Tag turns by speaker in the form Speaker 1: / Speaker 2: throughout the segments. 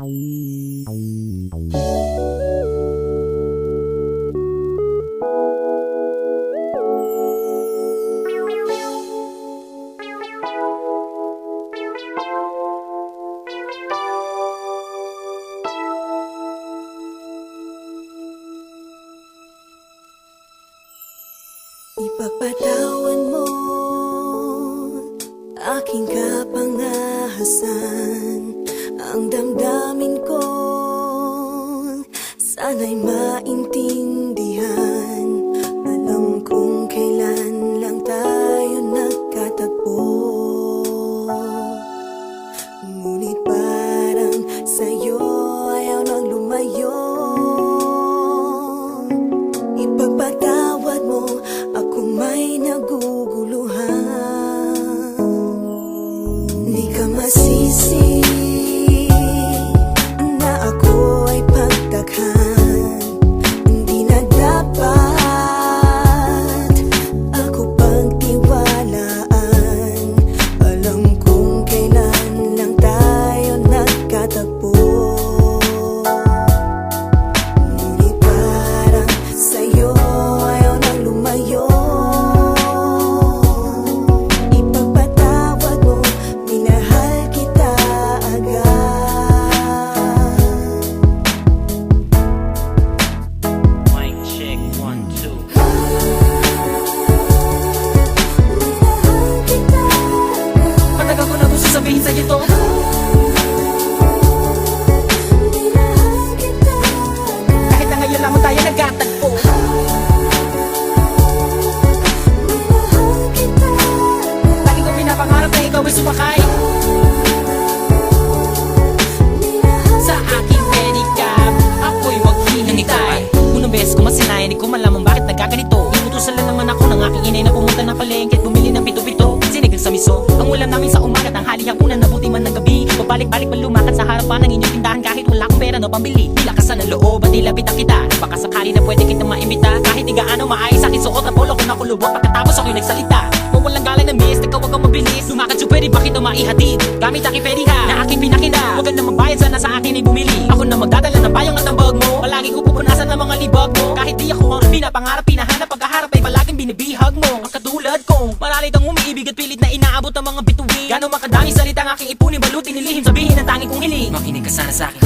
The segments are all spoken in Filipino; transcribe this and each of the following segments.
Speaker 1: Ipagpatawan mo aking kapangahasan, ang damdamin ko sana'y maintindihan. Alam kong kailan lang tayo nagkatagpo, ngunit parang sa'yo ayaw nang lumayo. Ipagpatawad mo, ako may naguguluhan. Di ka masisi na ako ay pagtakhan. Hindi na dapat ako pagtiwalaan. Alam kong kailan lang tayo nagkatagpo, ngunit parang sa'yo ayaw nang lumayo. Ipagpatawad mo, minahal kita agad.
Speaker 2: Mic check, 1, 2.
Speaker 1: Minahal kita agad.
Speaker 3: Matagal ko na gusto sabihin sa'yo to.
Speaker 1: Minahal kita agad.
Speaker 3: Kahit na ngayon lamang tayo nagkatagpo.
Speaker 1: Minahal kita agad.
Speaker 3: Lagi ko pinapangarap na ikaw ay sumakay sa aking pedicab. Ako'y maghihintay. Unang beses ko masinayan, di ko malaman bakit nagkaganito. Inutusan lang naman ako ng aking inay na pumunta ng palengke at bumili ng pito-pito. Sinigang sa miso, ang ulam namin sa umaga at ang halihapunan, nabuti man ng gabi. Pabalik-balik pa lumakad sa harapan ng inyong tindahan kahit wala akong pera na pambili. Di lakasan ng loob at nilapitan kita. Baka sakali na pwede kitang maimbita. Kahit di gaano maayos aking suot ang polo ko na kulubot. Pagkatapos ako'y nagsalita, kung walang galang na miss, ikaw wag kang mabilis. Lumakad so pwede ba kita maihatid? Gamit aking pediha na aking pinakina. Huwag ka na magbayad, sana sa akin ay bumili. Ako na magdadala ng payong at ang bag mo. Palagi ko pupunasan ng mga libag mo. Kahit di ako ang pinapangarap, pinahanap, pagkaharap ay palaging binibihag mo. Ang katulad kong maralit ang umiibig at pilit na inaabot ang mga bituin. Gano'ng makadami salita ang aking ipunin, balutin, nilihim, sabihin ang tanging kong hiling. Makinig ka sana sa akin.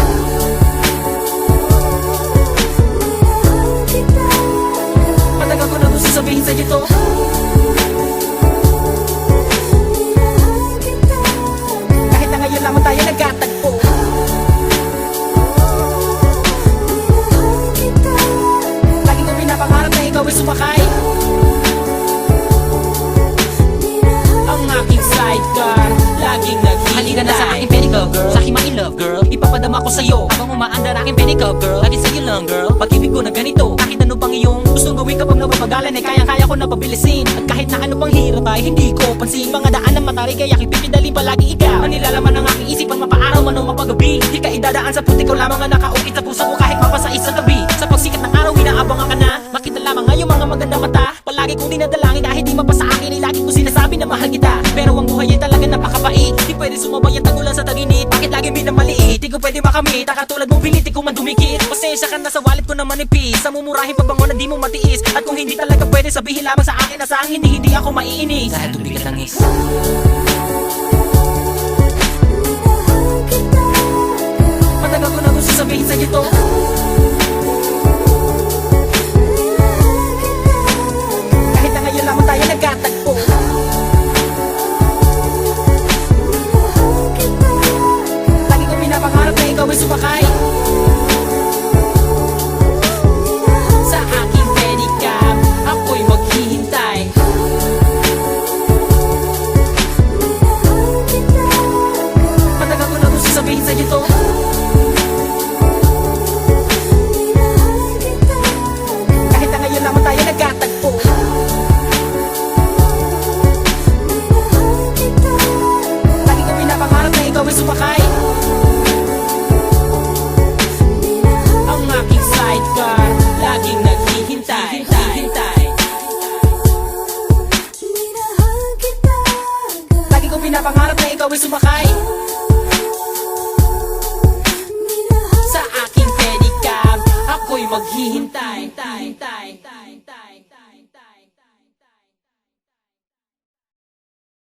Speaker 3: Matagal ko na gusto sabihin sa'yo to. Kahit na ngayon lamang tayo nagkatagpo. Lagi ko pinapangarap na ikaw ay sumakay ang aking sidecar, laging naghihintay. Halika na sa aking pedicab, girl, sa aking ma-in-love, girl. Ipapadama ko sa'yo habang umaandar aking pedicab, girl. Lagi sa'yo lang, girl, pag-ibig ko na ganito. Kahit ano pang iyong gustong gawin kapag napapagalan, ay kaya-kaya ko na pabilisin. At kahit na ano pang hirap ay hindi ko pansin. Mga daan ng matari kaya kipipidalin palagi ikaw. Ang nilalaman ng aking isipan, mapaaraw man o mapagabi. Di ka idadaan sa puti ko lamang ang nakaukit sa puso ko kahit mapasais sa gabi. Sa pagsikat ng araw, inaabangan ka na. Makita lamang ngayong mga magandang mata. Palagi kong dinadalangin kahit di mapasa akin, ay lagi kong sinasabi na mahal kita. Pero ang buhay ay talaga napakabait. Di pwede sumabay ang tagulan sa taginit. Bakit lagi minamaliit? Di ko pwede makamit. Katulad mong pilit, di ko man dumikit. Pasensya ka na sa wallet ko na manipis. Sa mumurahin pabango na di mo matiis. At kung hindi talaga pwede, sabihin lamang sa akin na sa ang hindi ako maiinis. Dahil tubig at langis. Matagal ko na gusto sabihin sa'yo to. Kahit na ngayon lamang tayo nagkatagpo. Lagi ko pinapangarap na ikaw ay sumakay sa aking pedicab. Ako'y maghihintay. Matagal ko na gusto sabihin sa'yo to. Kahit na ngayon lamang tayo nagkatagpo. Lagi ko pinapangarap na ikaw ay sumakay maghihintay.